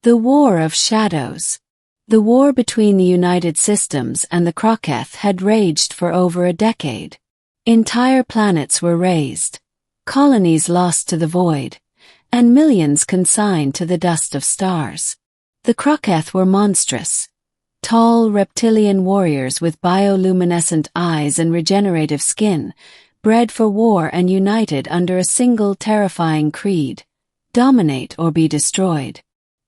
The War of Shadows. The war between the United Systems and the Croceth had raged for over a decade. Entire planets were razed, colonies lost to the void, and millions consigned to the dust of stars. The Croceth were monstrous, tall reptilian warriors with bioluminescent eyes and regenerative skin, bred for war and united under a single terrifying creed: dominate or be destroyed.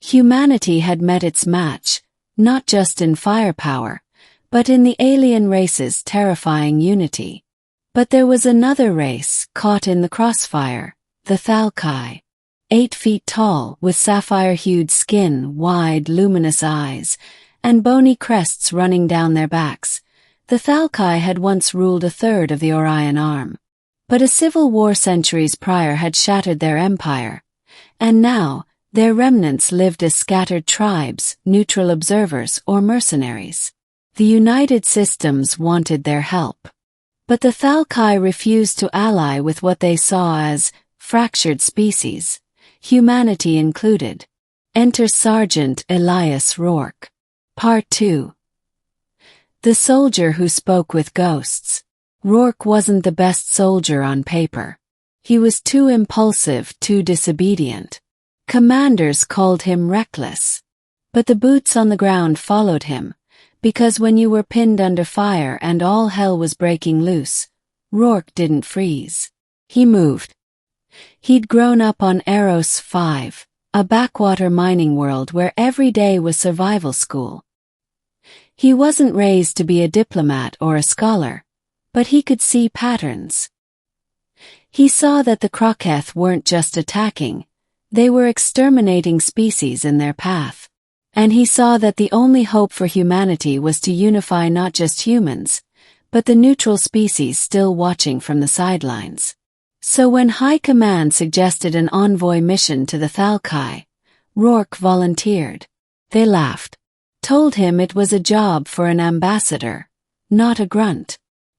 Humanity had met its match, not just in firepower, but in the alien race's terrifying unity. But there was another race caught in the crossfire, the Thalkai. 8 feet tall, with sapphire-hued skin, wide, luminous eyes, and bony crests running down their backs, the Thalkai had once ruled a third of the Orion Arm. But a civil war centuries prior had shattered their empire, and now their remnants lived as scattered tribes, neutral observers, or mercenaries. The United Systems wanted their help. But the Thalkai refused to ally with what they saw as fractured species, humanity included. Enter Sergeant Elias Rourke. Part 2. The Soldier Who Spoke with Ghosts. Rourke wasn't the best soldier on paper. He was too impulsive, too disobedient. Commanders called him reckless. But the boots on the ground followed him, because when you were pinned under fire and all hell was breaking loose, Rourke didn't freeze. He moved. He'd grown up on Eros 5, a backwater mining world where every day was survival school. He wasn't raised to be a diplomat or a scholar, but he could see patterns. He saw that the Croceth weren't just attacking, they were exterminating species in their path. And he saw that the only hope for humanity was to unify not just humans, but the neutral species still watching from the sidelines. So when High Command suggested an envoy mission to the Thalkai, Rourke volunteered. They laughed, told him it was a job for an ambassador, not a grunt.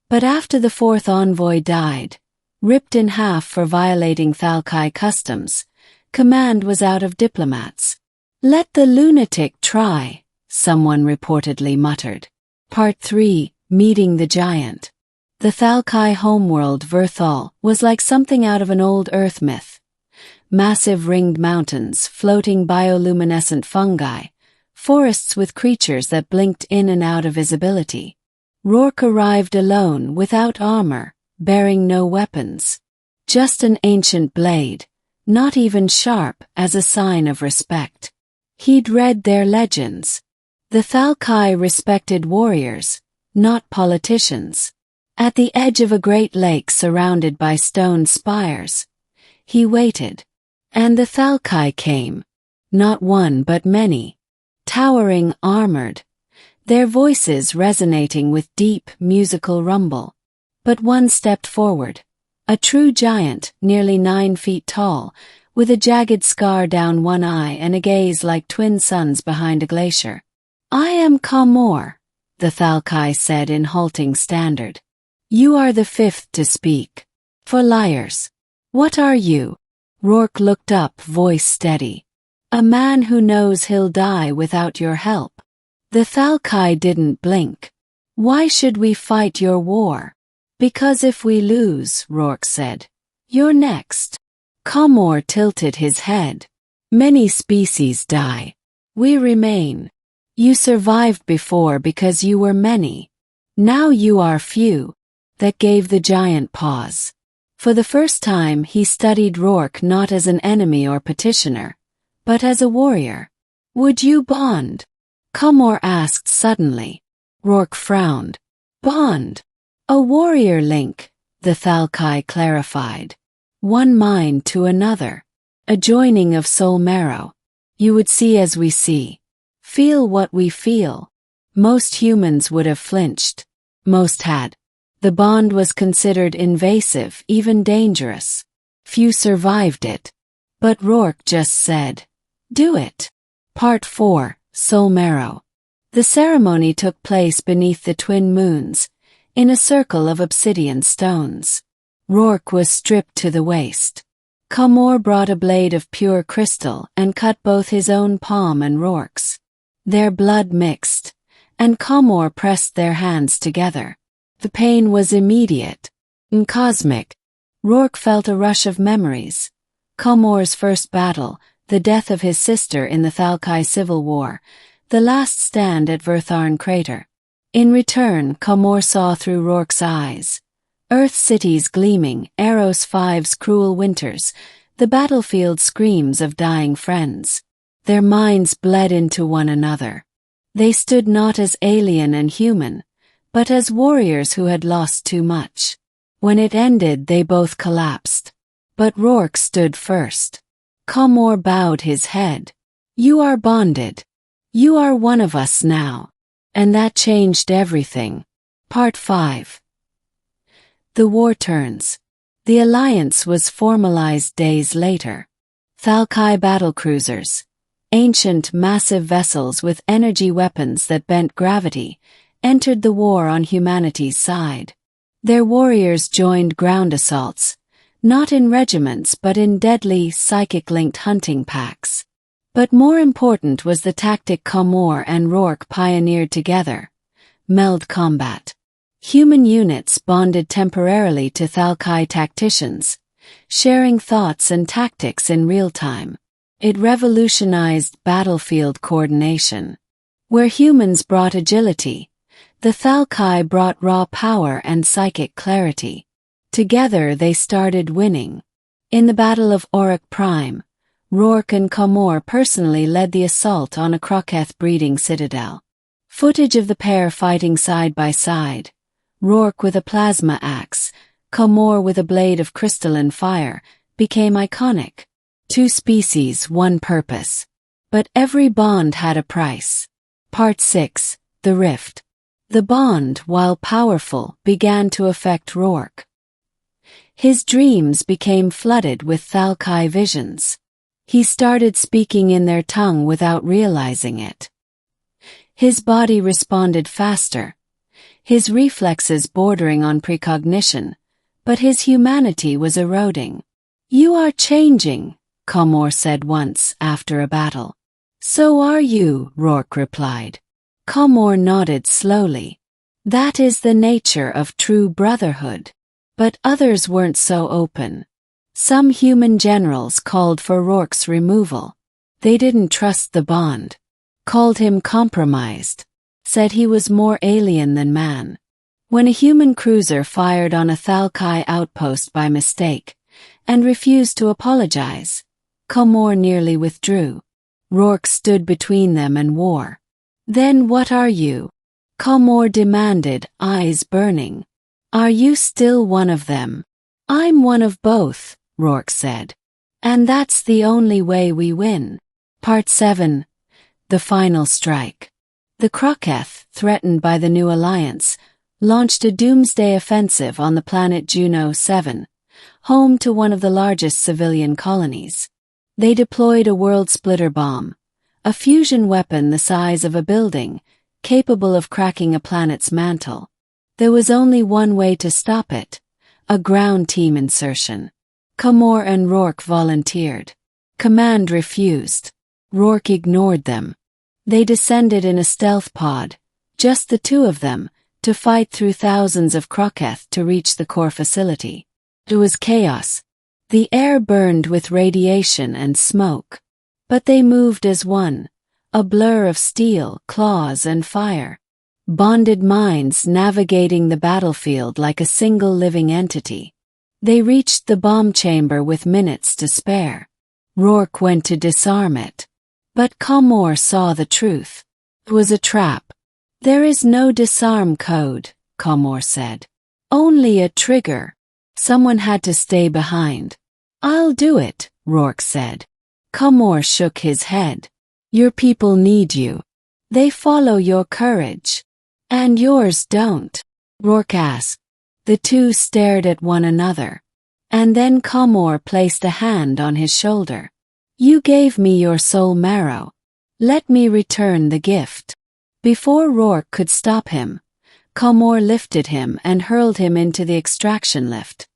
But after the 4th envoy died, ripped in half for violating Thalkai customs, Command was out of diplomats. Let the lunatic try, someone reportedly muttered. Part 3. Meeting the Giant. The Thalkai homeworld Verthal was like something out of an old Earth myth. Massive ringed mountains, floating bioluminescent fungi, forests with creatures that blinked in and out of visibility. Rourke arrived alone, without armor, bearing no weapons. Just an ancient blade, not even sharp, as a sign of respect. He'd read their legends. The Thalkai respected warriors, not politicians. At the edge of a great lake surrounded by stone spires, he waited. And the Thalkai came. Not one but many. Towering, armored, their voices resonating with deep, musical rumble. But one stepped forward. A true giant, nearly 9 feet tall, with a jagged scar down one eye and a gaze like twin suns behind a glacier. I am Kamor, the Thalkai said in halting standard. You are the 5th to speak. For liars. What are you? Rourke looked up, voice steady. A man who knows he'll die without your help. The Thalkai didn't blink. Why should we fight your war? Because if we lose, Rourke said, you're next. Kamor tilted his head. Many species die. We remain. You survived before because you were many. Now you are few. That gave the giant pause. For the first time he studied Rourke not as an enemy or petitioner, but as a warrior. Would you bond? Kamor asked suddenly. Rourke frowned. Bond? A warrior link, the Thalkai clarified. One mind to another. A joining of soul marrow. You would see as we see. Feel what we feel. Most humans would have flinched. Most had. The bond was considered invasive, even dangerous. Few survived it. But Rourke just said, do it. Part 4. Soul Marrow. The ceremony took place beneath the twin moons, in a circle of obsidian stones. Rourke was stripped to the waist. Comor brought a blade of pure crystal and cut both his own palm and Rourke's. Their blood mixed, and Comor pressed their hands together. The pain was immediate and cosmic. Rourke felt a rush of memories. Comor's first battle, the death of his sister in the Thalkai Civil War, the last stand at Vertharn Crater. In return, Comor saw through Rourke's eyes. Earth cities gleaming, Eros V's cruel winters, the battlefield screams of dying friends. Their minds bled into one another. They stood not as alien and human, but as warriors who had lost too much. When it ended, they both collapsed. But Rourke stood first. Comor bowed his head. "You are bonded. You are one of us now." And that changed everything. Part 5. The war turns. The alliance was formalized days later. Thalkai battlecruisers, ancient massive vessels with energy weapons that bent gravity, entered the war on humanity's side. Their warriors joined ground assaults, not in regiments but in deadly, psychic-linked hunting packs. But more important was the tactic Comor and Rourke pioneered together: meld combat. Human units bonded temporarily to Thalkai tacticians, sharing thoughts and tactics in real time. It revolutionized battlefield coordination. Where humans brought agility, the Thalkai brought raw power and psychic clarity. Together they started winning. In the Battle of Auric Prime, Rourke and Comor personally led the assault on a Crocketh breeding citadel. Footage of the pair fighting side by side, Rourke with a plasma axe, Comor with a blade of crystalline fire, became iconic. Two species, one purpose. But every bond had a price. Part 6. The Rift. The bond, while powerful, began to affect Rourke. His dreams became flooded with Thalkai visions. He started speaking in their tongue without realizing it. His body responded faster, his reflexes bordering on precognition, but his humanity was eroding. "You are changing," Comor said once after a battle. "So are you," Rourke replied. Comor nodded slowly. "That is the nature of true brotherhood." But others weren't so open. Some human generals called for Rourke's removal. They didn't trust the bond, called him compromised, said he was more alien than man. When a human cruiser fired on a Thalkai outpost by mistake, and refused to apologize, Comor nearly withdrew. Rourke stood between them and war. "Then what are you?" Comor demanded, eyes burning. "Are you still one of them?" "I'm one of both," Rourke said. "And that's the only way we win." Part 7. The Final Strike. The Crocketh, threatened by the new alliance, launched a doomsday offensive on the planet Juno 7, home to one of the largest civilian colonies. They deployed a world-splitter bomb, a fusion weapon the size of a building, capable of cracking a planet's mantle. There was only one way to stop it: a ground team insertion. Comor and Rourke volunteered. Command refused. Rourke ignored them. They descended in a stealth pod, just the two of them, to fight through thousands of Crocketh to reach the core facility. It was chaos. The air burned with radiation and smoke. But they moved as one, a blur of steel, claws, and fire. Bonded minds navigating the battlefield like a single living entity. They reached the bomb chamber with minutes to spare. Rourke went to disarm it. But Comor saw the truth. It was a trap. "There is no disarm code," Comor said. "Only a trigger." Someone had to stay behind. "I'll do it," Rourke said. Comor shook his head. "Your people need you. They follow your courage. And yours don't," Rourke asked. The two stared at one another. And then Comor placed a hand on his shoulder. "You gave me your soul marrow. Let me return the gift." Before Rourke could stop him, Comor lifted him and hurled him into the extraction lift.